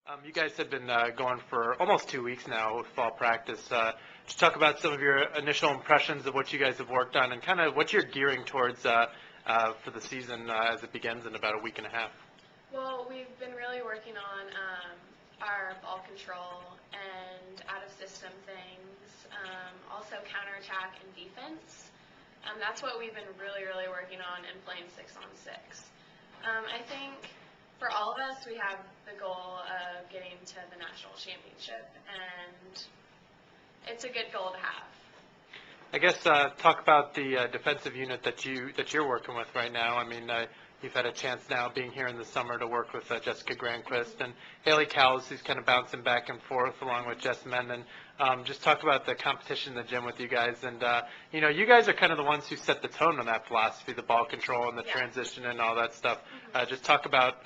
You guys have been going for almost 2 weeks now with fall practice. Just talk about some of your initial impressions of what you guys have worked on and kind of what you're gearing towards for the season as it begins in about a week and a half. Well, we've been really working on our ball control and out-of-system things, also counterattack and defense. That's what we've been really working on and playing 6-on-6. I think for all of us, we have the goal of getting to the national championship, and it's a good goal to have. I guess talk about the defensive unit that you're working with right now. I mean, you've had a chance now being here in the summer to work with Jessica Granquist and Haley Cowles, who's kind of bouncing back and forth along with Jess Menden. Just talk about the competition in the gym with you guys, and you guys are kind of the ones who set the tone on that philosophy, the ball control and the transition and all that stuff. Just talk about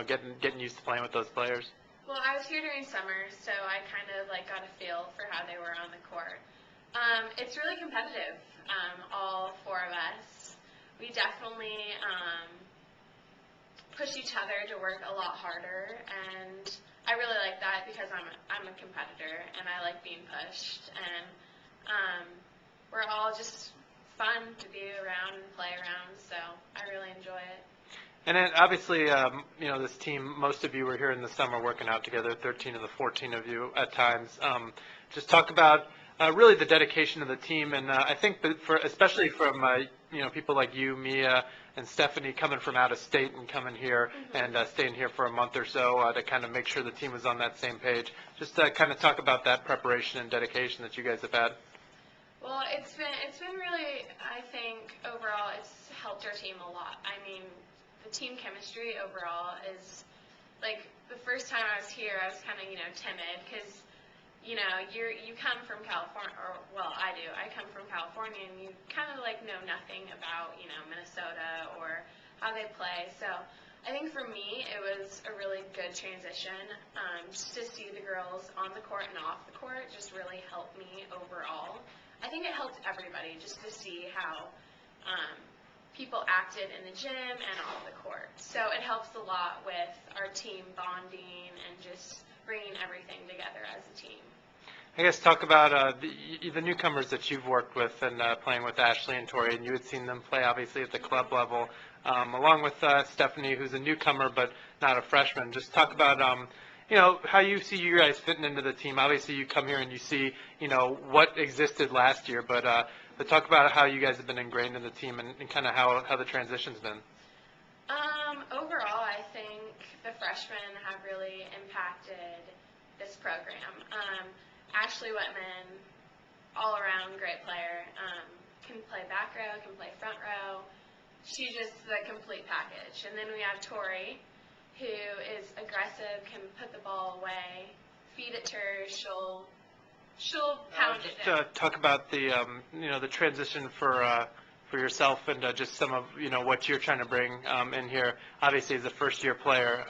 getting used to playing with those players. Well, I was here during summer, so I kind of got a feel for how they were on the court. It's really competitive, all four of us. We definitely push each other to work a lot harder, and I really like that because I'm a competitor and I like being pushed, and we're all just fun to be around and play around, so I really enjoy it. And then obviously, this team, most of you were here in the summer working out together, 13 of the 14 of you at times. Just talk about really the dedication of the team, and I think especially from people like you, Mia, and Stephanie coming from out of state and coming here and staying here for a month or so to kind of make sure the team was on that same page. Just kind of talk about that preparation and dedication that you guys have had. Well, it's been really, I think overall it's helped our team a lot. I mean, the team chemistry overall is the first time I was here, I was kind of timid because you come from California, or well, I do. I come from California, and you kind of know nothing about Minnesota or how they play. So I think for me, it was a really good transition. Just to see the girls on the court and off the court just really helped me overall. I think it helped everybody just to see how people acted in the gym and off the court. So it helps a lot with our team bonding and just bringing everything together as a team. I guess talk about the newcomers that you've worked with and playing with Ashley and Tori, and you had seen them play obviously at the club level, along with Stephanie, who's a newcomer but not a freshman. Just talk about how you see you guys fitting into the team. Obviously, you come here and you see what existed last year, but talk about how you guys have been ingrained in the team and kind of how the transition's been. Overall, I think the freshmen have really impacted this program. Ashley Whitman, all around great player, can play back row, can play front row. She's just the complete package. And then we have Tori, who is aggressive, can put the ball away, feed it to her, she'll pound it down. Talk about the transition for yourself and just some of what you're trying to bring in here. Obviously, as a first-year player,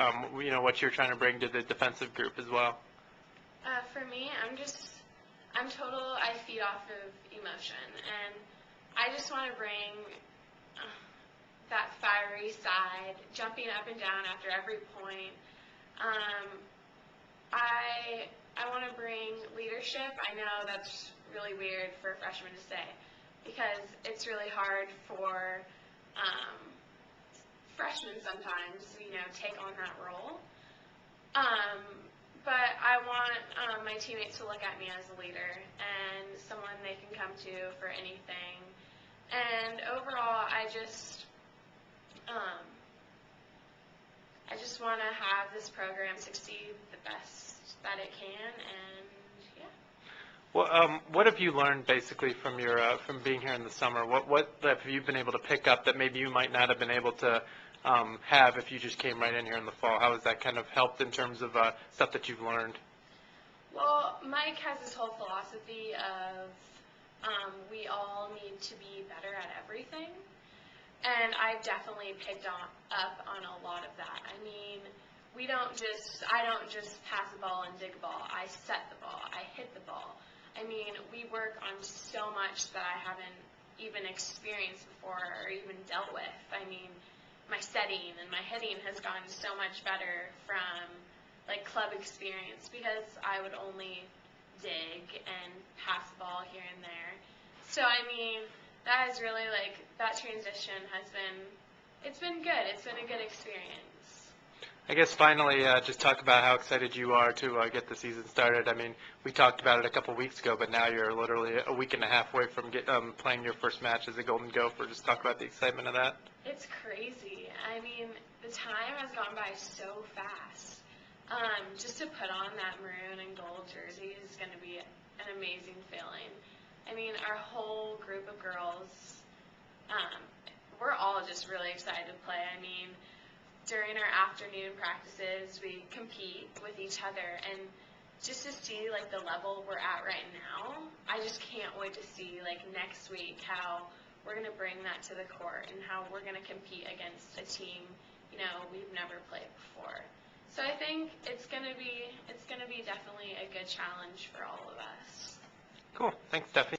what you're trying to bring to the defensive group as well. For me, I feed off of emotion, and I just want to bring that fiery side, jumping up and down after every point. I want to bring leadership. I know that's really weird for a freshman to say, because it's really hard for freshmen sometimes, take on that role. But I want my teammates to look at me as a leader and someone they can come to for anything. And overall, I just want to have this program succeed the best that it can, and yeah. Well, what have you learned basically from your from being here in the summer? What have you been able to pick up that maybe you might not have been able to have if you just came right in here in the fall? How has that kind of helped in terms of stuff that you've learned? Well, Mike has this whole philosophy of we all need to be better at everything, and I've definitely picked up on a lot of that. I mean, I don't just pass the ball and dig the ball. I set the ball. I hit the ball. I mean, we work on so much that I haven't even experienced before or even dealt with. I mean, my setting and my hitting has gotten so much better from like club experience because I would only dig and pass the ball here and there. So I mean, that is really like that transition has been, it's been good. It's been a good experience. I guess finally, just talk about how excited you are to get the season started. I mean, we talked about it a couple weeks ago, but now you're literally a week and a half away from playing your first match as a Golden Gopher. Just talk about the excitement of that. It's crazy. I mean, the time has gone by so fast. Just to put on that maroon and gold jersey is going to be an amazing feeling. I mean, our whole group of girls, we're all just really excited to play. I mean, during our afternoon practices, we compete with each other, and just to see like the level we're at right now, I just can't wait to see like next week how we're going to bring that to the court and how we're going to compete against a team, you know, we've never played before. So I think it's going to be definitely a good challenge for all of us. Cool. Thanks, Steffi.